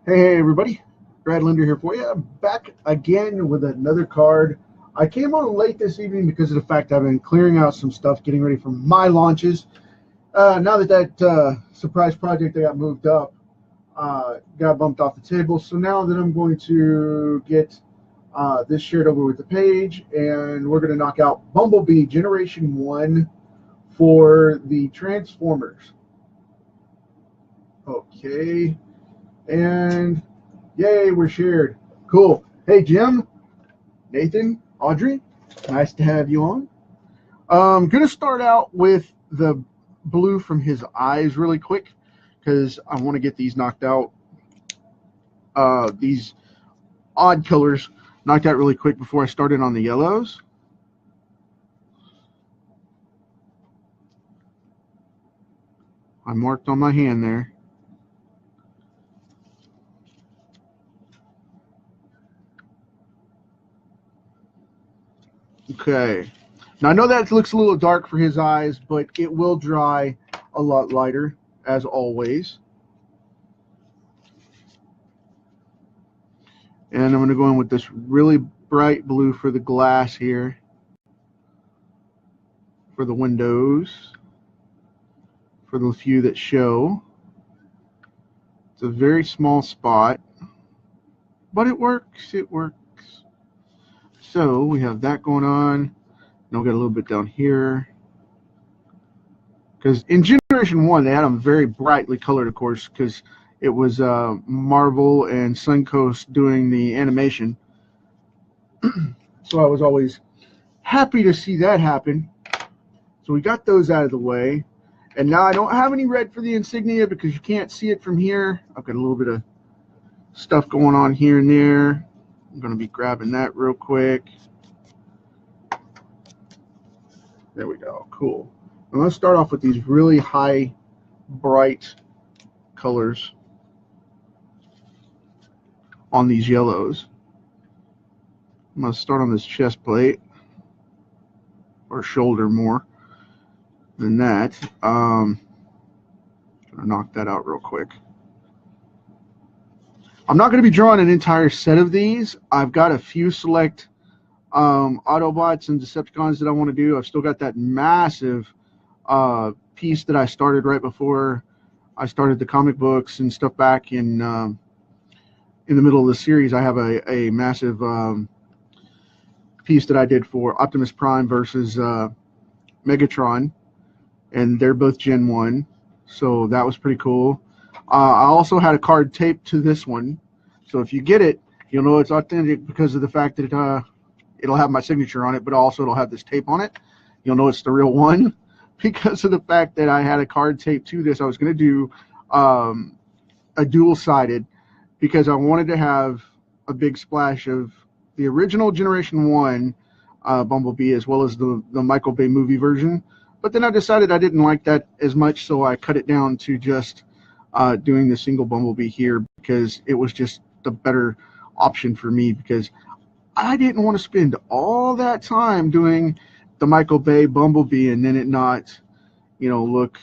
Hey everybody, Brad Linder here for you. Back again with another card. I came on late this evening because of the fact I've been clearing out some stuff, getting ready for my launches. Now that surprise project that got moved up got bumped off the table, so now that I'm going to get this shared over with the page, and we're going to knock out BumbleBee Generation 1 for the Transformers. Okay, and yay, we're shared. Cool. Hey, Jim, Nathan, Audrey, nice to have you on. I'm going to start out with the blue from his eyes really quick because I want to get these knocked out. These odd colors knocked out really quick before I started on the yellows. I marked on my hand there. Okay. Now I know that looks a little dark for his eyes, but it will dry a lot lighter, as always. And I'm going to go in with this really bright blue for the glass here, for the windows, for the few that show. It's a very small spot, but it works. It works. So we have that going on. And we'll get a little bit down here. Because in Generation 1, they had them very brightly colored, of course, because it was Marvel and Suncoast doing the animation. So I was always happy to see that happen. So we got those out of the way. And now I don't have any red for the insignia because you can't see it from here. I've got a little bit of stuff going on here and there. I'm going to be grabbing that real quick. There we go. Cool. I'm going to start off with these really high, bright colors on these yellows. I'm going to start on this chest plate, or shoulder more than that. Gonna knock that out real quick. I'm not going to be drawing an entire set of these. I've got a few select Autobots and Decepticons that I want to do. I've still got that massive piece that I started right before I started the comic books and stuff back in the middle of the series. I have a massive piece that I did for Optimus Prime versus Megatron, and they're both Gen 1, so that was pretty cool. I also had a card taped to this one, so if you get it, you'll know it's authentic because of the fact that it'll have my signature on it, but also it'll have this tape on it. You'll know it's the real one because of the fact that I had a card taped to this. I was going to do a dual-sided because I wanted to have a big splash of the original Generation 1 Bumblebee as well as the Michael Bay movie version. But then I decided I didn't like that as much, so I cut it down to just doing the single Bumblebee here because it was just the better option for me, because I didn't want to spend all that time doing the Michael Bay Bumblebee and then it not, look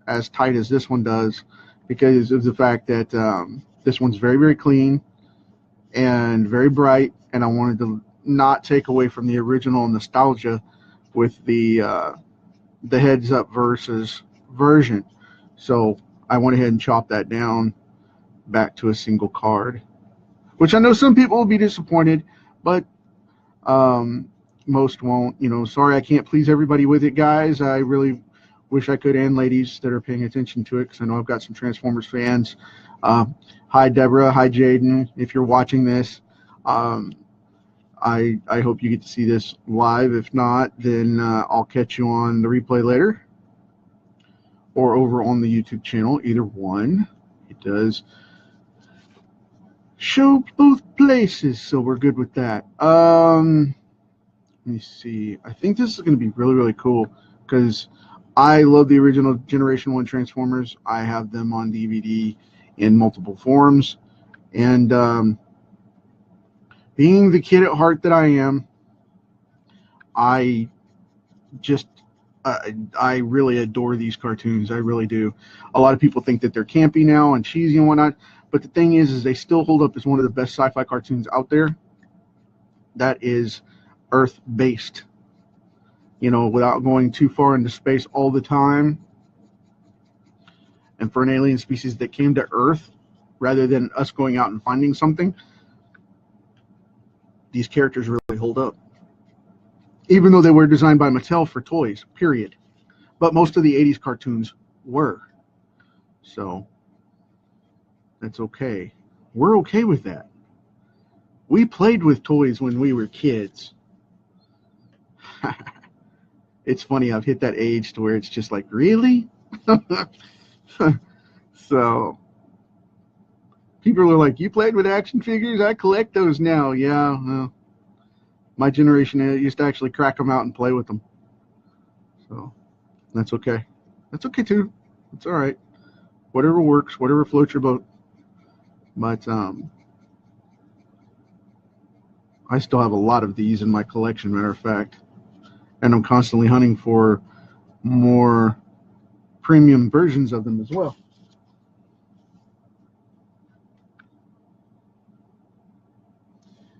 as tight as this one does, because of the fact that this one's very, very clean and very bright, and I wanted to not take away from the original nostalgia with the heads up versus version. So I went ahead and chopped that down back to a single card, which I know some people will be disappointed, but most won't. Sorry I can't please everybody with it, guys. I really wish I could, and ladies that are paying attention to it, because I know I've got some Transformers fans. Hi Deborah, hi Jaden, if you're watching this. I hope you get to see this live. If not, then I'll catch you on the replay later or over on the YouTube channel. Either one. It does show both places, so we're good with that. Let me see. I think this is going to be really, really cool because I love the original Generation 1 Transformers. I have them on DVD in multiple forms. And being the kid at heart that I am, I just I really adore these cartoons. I really do. A lot of people think that they're campy now and cheesy and whatnot, but the thing is they still hold up as one of the best sci-fi cartoons out there. That is Earth-based. You know, without going too far into space all the time. And for an alien species that came to Earth, rather than us going out and finding something, these characters really hold up. Even though they were designed by Mattel for toys, period. But most of the 80s cartoons were. So, that's okay. We're okay with that. We played with toys when we were kids. It's funny, I've hit that age to where it's just like, really? So, people are like, you played with action figures? I collect those now. Yeah, well, my generation used to actually crack them out and play with them. So, that's okay. That's okay, too. It's all right. Whatever works, whatever floats your boat. But, I still have a lot of these in my collection, matter of fact. And I'm constantly hunting for more premium versions of them as well.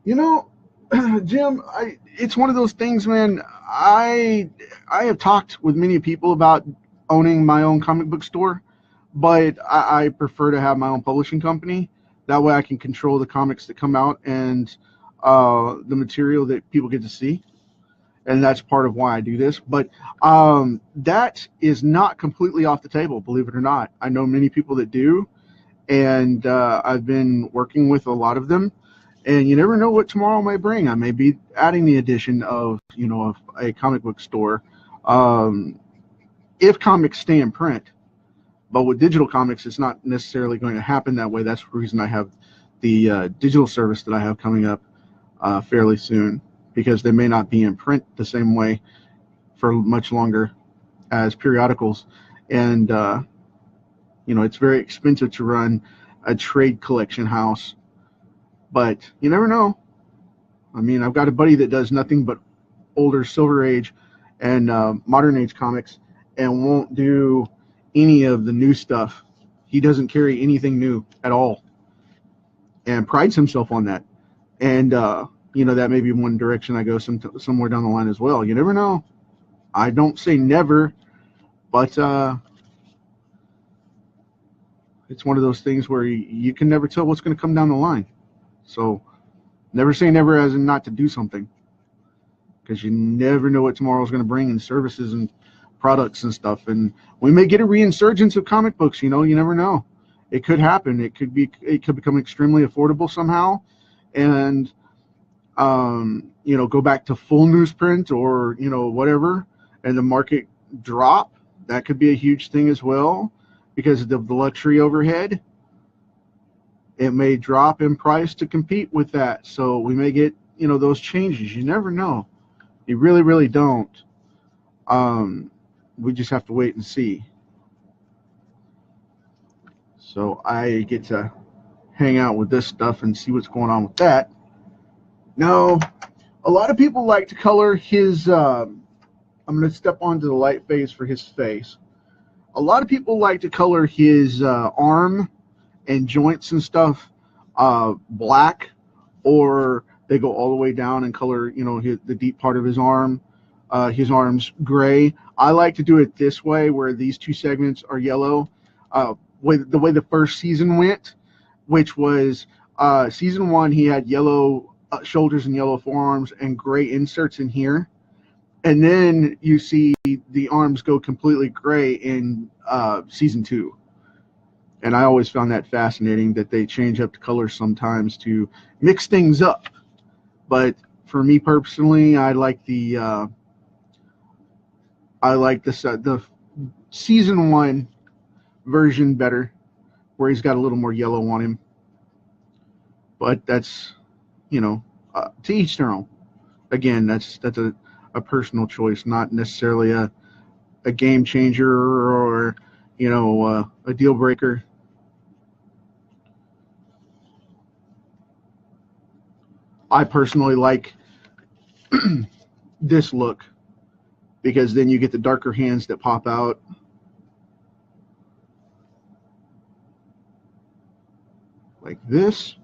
You know, Jim, it's one of those things, man. I have talked with many people about owning my own comic book store, but I prefer to have my own publishing company. That way I can control the comics that come out and the material that people get to see. And that's part of why I do this. But that is not completely off the table, believe it or not. I know many people that do, and I've been working with a lot of them. And you never know what tomorrow may bring. I may be adding the addition of, you know, a comic book store if comics stay in print. But with digital comics, it's not necessarily going to happen that way. That's the reason I have the digital service that I have coming up fairly soon, because they may not be in print the same way for much longer as periodicals. And, you know, it's very expensive to run a trade collection house. But you never know. I mean, I've got a buddy that does nothing but older Silver Age and Modern Age comics and won't do any of the new stuff. He doesn't carry anything new at all and prides himself on that. And, you know, that may be one direction I go somewhere down the line as well. You never know. I don't say never, but it's one of those things where you can never tell what's going to come down the line. So never say never as in not to do something, because you never know what tomorrow's going to bring in services and products and stuff. And we may get a reinsurgence of comic books. You know, you never know. It could happen. It could become extremely affordable somehow, and you know, go back to full newsprint or, you know, whatever, and the market drop. That could be a huge thing as well, because of the luxury overhead. It may drop in price to compete with that. So we may get, you know, those changes. You never know. You really, really don't. We just have to wait and see. So I get to hang out with this stuff and see what's going on with that. Now, a lot of people like to color his, I'm going to step onto the light phase for his face. A lot of people like to color his arm and joints and stuff black, or they go all the way down and color, you know, the deep part of his arm's gray. I like to do it this way, where these two segments are yellow, the way the first season went, which was season 1, he had yellow shoulders and yellow forearms and gray inserts in here, and then you see the arms go completely gray in season 2. And I always found that fascinating, that they change up the colors sometimes to mix things up. But for me personally, I like the season 1 version better, where he's got a little more yellow on him. But that's, you know, to each their own. Again, that's a personal choice, not necessarily a game changer or, you know, a deal breaker. I personally like this look because then you get the darker hands that pop out. Like this.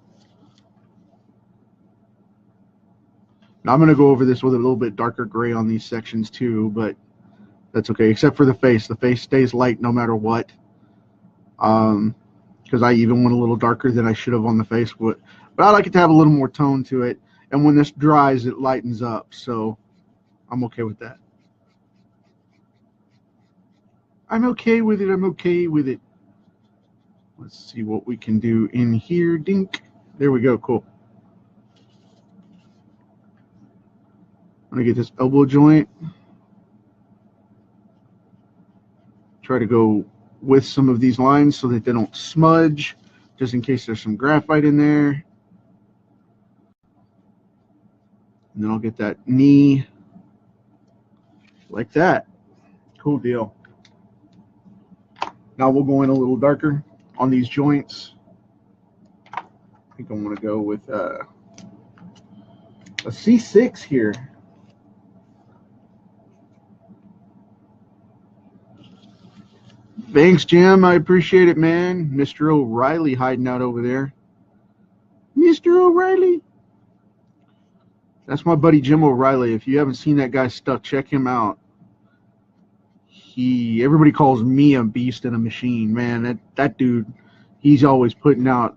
Now I'm going to go over this with a little bit darker gray on these sections too, but that's okay, except for the face. The face stays light no matter what. Because I even went a little darker than I should have on the face. But I like it to have a little more tone to it. And when this dries, it lightens up. So I'm okay with that. I'm okay with it. I'm okay with it. Let's see what we can do in here. Dink. There we go. Cool. I'm going to get this elbow joint. Try to go with some of these lines so that they don't smudge, just in case there's some graphite in there. And then I'll get that knee like that. Cool deal. Now we'll go in a little darker on these joints. I think I want to go with a C6 here. Thanks, Jim. I appreciate it, man. Mr. O'Reilly hiding out over there. Mr. O'Reilly. That's my buddy Jim O'Reilly. If you haven't seen that guy's stuff, check him out. Everybody calls me a beast and a machine, man. That dude, he's always putting out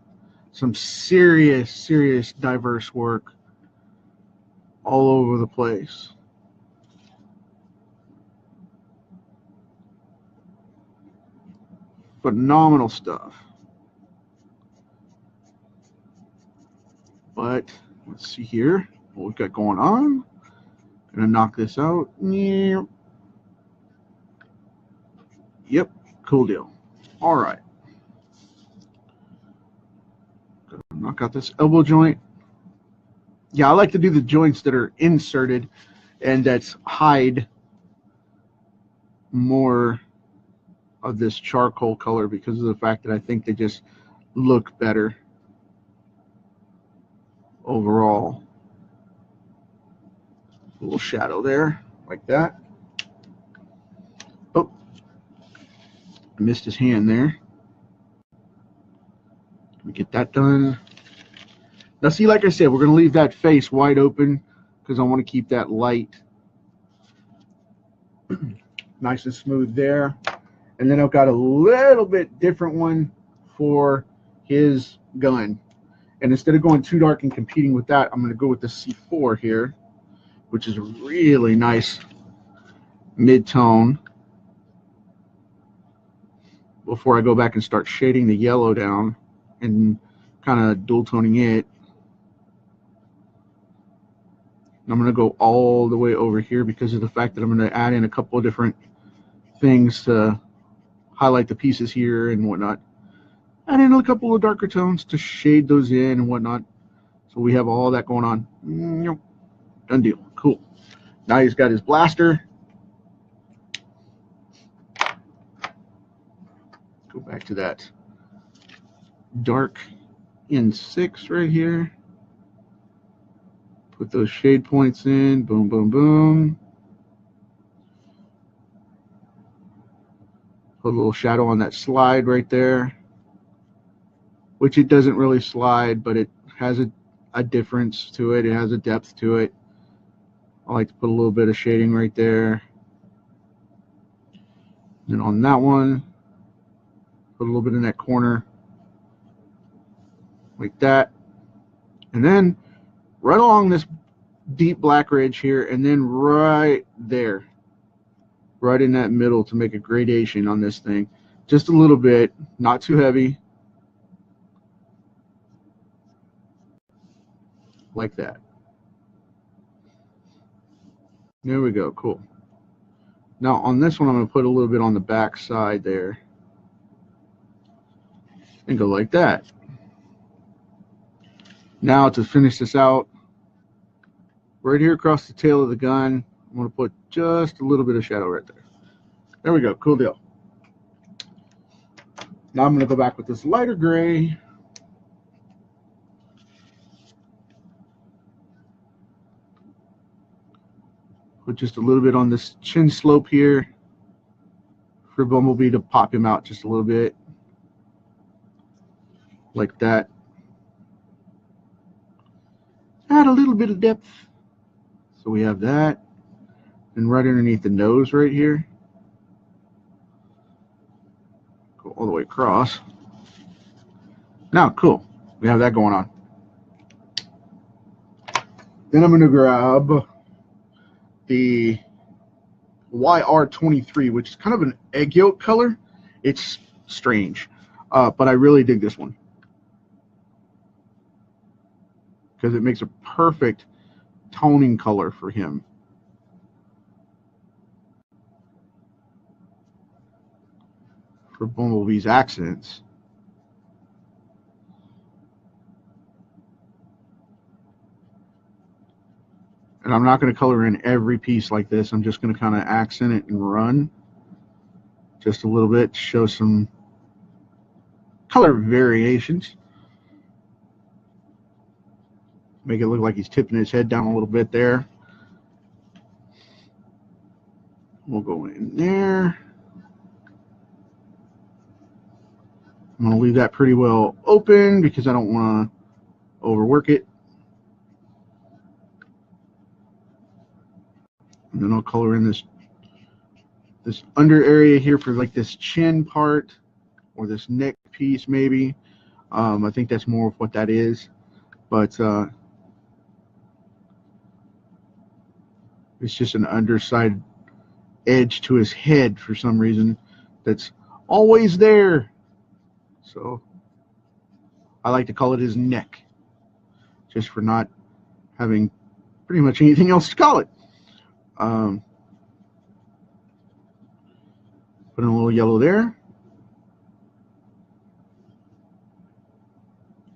some serious diverse work all over the place. Phenomenal stuff. But let's see here what we've got going on. Gonna knock this out. Yep, cool deal. All right. Gonna knock out this elbow joint. Yeah, I like to do the joints that are inserted and that's hide more of this charcoal color because of the fact that I think they just look better overall. A little shadow there, like that. Oh, I missed his hand there. Let me get that done. Now see, like I said, we're going to leave that face wide open because I want to keep that light nice and smooth there. And then I've got a little bit different one for his gun. And instead of going too dark and competing with that, I'm going to go with the C4 here, which is a really nice mid-tone. Before I go back and start shading the yellow down and kind of dual toning it. I'm going to go all the way over here because of the fact that I'm going to add in a couple of different things to highlight the pieces here and whatnot. Add in a couple of darker tones to shade those in and whatnot. So we have all that going on. Done deal. Cool. Now he's got his blaster. Go back to that dark N6 right here. Put those shade points in. Boom, boom, boom. Put a little shadow on that slide right there, which it doesn't really slide, but it has a difference to it. It has a depth to it. I like to put a little bit of shading right there. And on that one, put a little bit in that corner like that. And then right along this deep black ridge here, and then right there, right in that middle to make a gradation on this thing. Just a little bit, not too heavy. Like that. There we go, cool. Now on this one, I'm going to put a little bit on the back side there. And go like that. Now to finish this out, right here across the tail of the gun, I'm going to put just a little bit of shadow right there. There we go, cool deal. Now I'm going to go back with this lighter gray. put just a little bit on this chin slope here for Bumblebee to pop him out just a little bit, like that. Add a little bit of depth. So we have that. And right underneath the nose right here, go all the way across. Now, cool. We have that going on. Then I'm going to grab the YR23, which is kind of an egg yolk color. It's strange, but I really dig this one because it makes a perfect toning color for him. For Bumblebee's accents. And I'm not going to color in every piece like this. I'm just going to kind of accent it and run just a little bit to show some color variations. Make it look like he's tipping his head down a little bit there. We'll go in there. I'm going to leave that pretty well open because I don't want to overwork it. And then I'll color in this under area here for like this chin part or this neck piece maybe. I think that's more of what that is. But it's just an underside edge to his head for some reason that's always there. So I like to call it his neck, just for not having pretty much anything else to call it. Put in a little yellow there.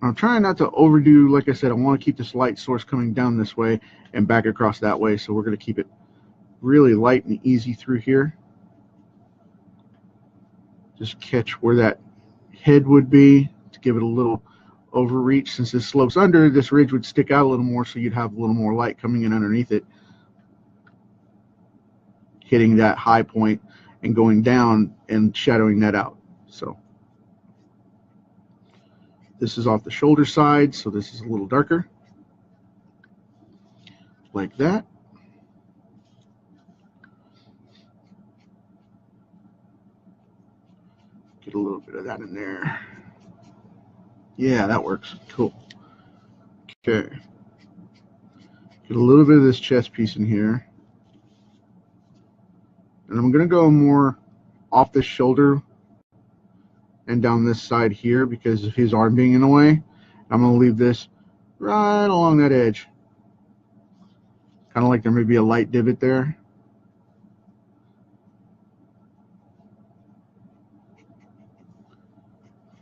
I'm trying not to overdo, like I said, I want to keep this light source coming down this way and back across that way, so we're going to keep it really light and easy through here. Just catch where that head would be to give it a little overreach. Since this slopes under, this ridge would stick out a little more, so you'd have a little more light coming in underneath it, hitting that high point and going down and shadowing that out. So this is off the shoulder side, so this is a little darker, like that. Get a little bit of that in there. Yeah, that works. Cool. Okay. Get a little bit of this chest piece in here. And I'm going to go more off the shoulder and down this side here because of his arm being in the way. I'm going to leave this right along that edge. Kind of like there may be a light divot there.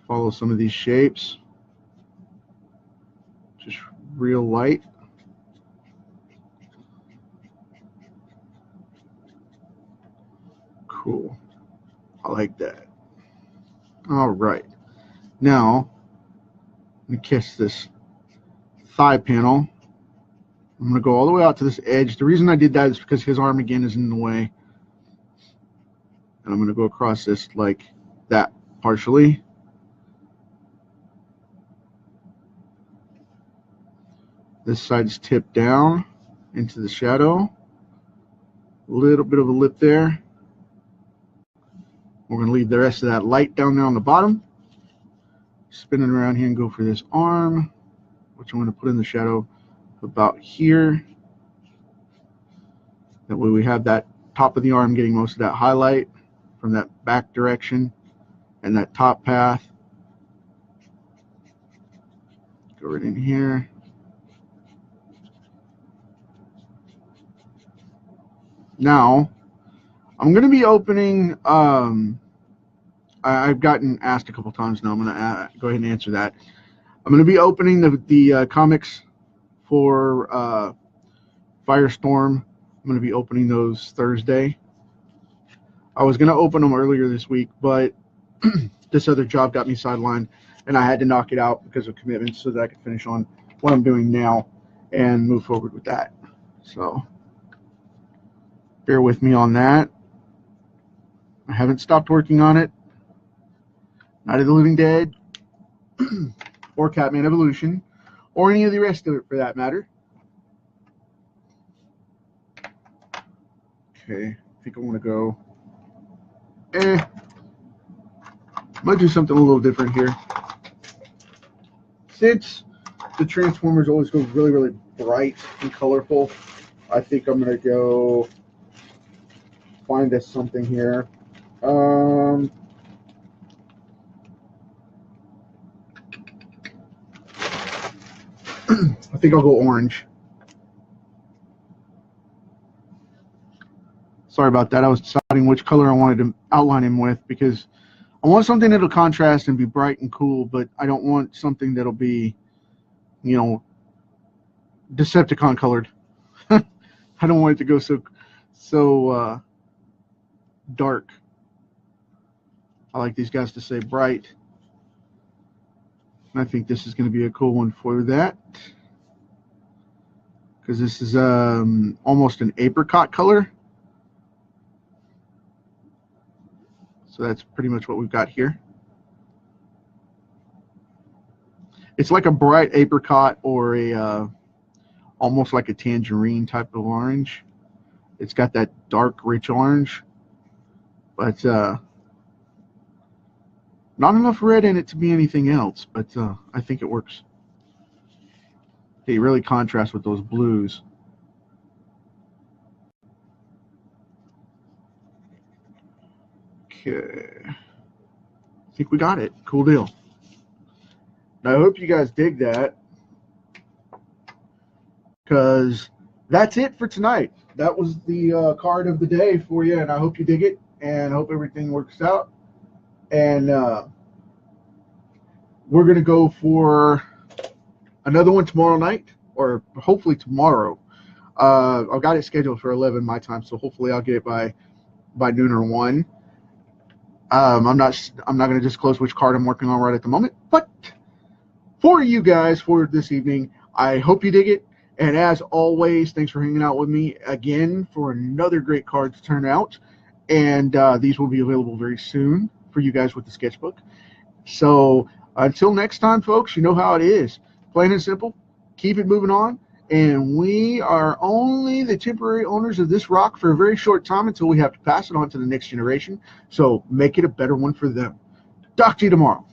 Follow some of these shapes. Just real light. Cool. I like that. All right. Now, let me catch this thigh panel. I'm going to go all the way out to this edge. The reason I did that is because his arm again is in the way. And I'm going to go across this like that partially. This side's tipped down into the shadow. A little bit of a lip there. We're going to leave the rest of that light down there on the bottom. Spinning around here and go for this arm, which I'm going to put in the shadow about here. That way we have that top of the arm getting most of that highlight from that back direction and that top path. Go right in here. Now, I'm going to be opening, I've gotten asked a couple times now. I'm going to go ahead and answer that. I'm going to be opening the comics for Firestorm. I'm going to be opening those Thursday. I was going to open them earlier this week, but this other job got me sidelined, and I had to knock it out because of commitments so that I could finish on what I'm doing now and move forward with that. So Bear with me on that. I haven't stopped working on it. Night of the Living Dead, or Catman Evolution, or any of the rest of it for that matter. Okay, I think I want to go. I might do something a little different here. Since the Transformers always go really, really bright and colorful, I think I'm going to go find us something here. I think I'll go orange. Sorry about that. I was deciding which color I wanted to outline him with, because I want something that'll contrast and be bright and cool, but I don't want something that'll be, you know, Decepticon colored. I don't want it to go so dark. I like these guys to say bright. And I think this is going to be a cool one for that, because this is almost an apricot color. So that's pretty much what we've got here. It's like a bright apricot, or a almost like a tangerine type of orange. It's got that dark, rich orange, but not enough red in it to be anything else. But I think it works. They really contrast with those blues. Okay, I think we got it. Cool deal. Now, I hope you guys dig that, because that's it for tonight. That was the card of the day for you, and I hope you dig it, and I hope everything works out. And we're going to go for another one tomorrow night, or hopefully tomorrow. I've got it scheduled for 11 my time, so hopefully I'll get it by noon or 1. I'm not going to disclose which card I'm working on right at the moment, but for you guys for this evening, I hope you dig it. And as always, thanks for hanging out with me again for another great card to turn out. And these will be available very soon for you guys with the sketchbook. So until next time, folks, you know how it is. Plain and simple. Keep it moving on. And we are only the temporary owners of this rock for a very short time until we have to pass it on to the next generation. So make it a better one for them. Talk to you tomorrow.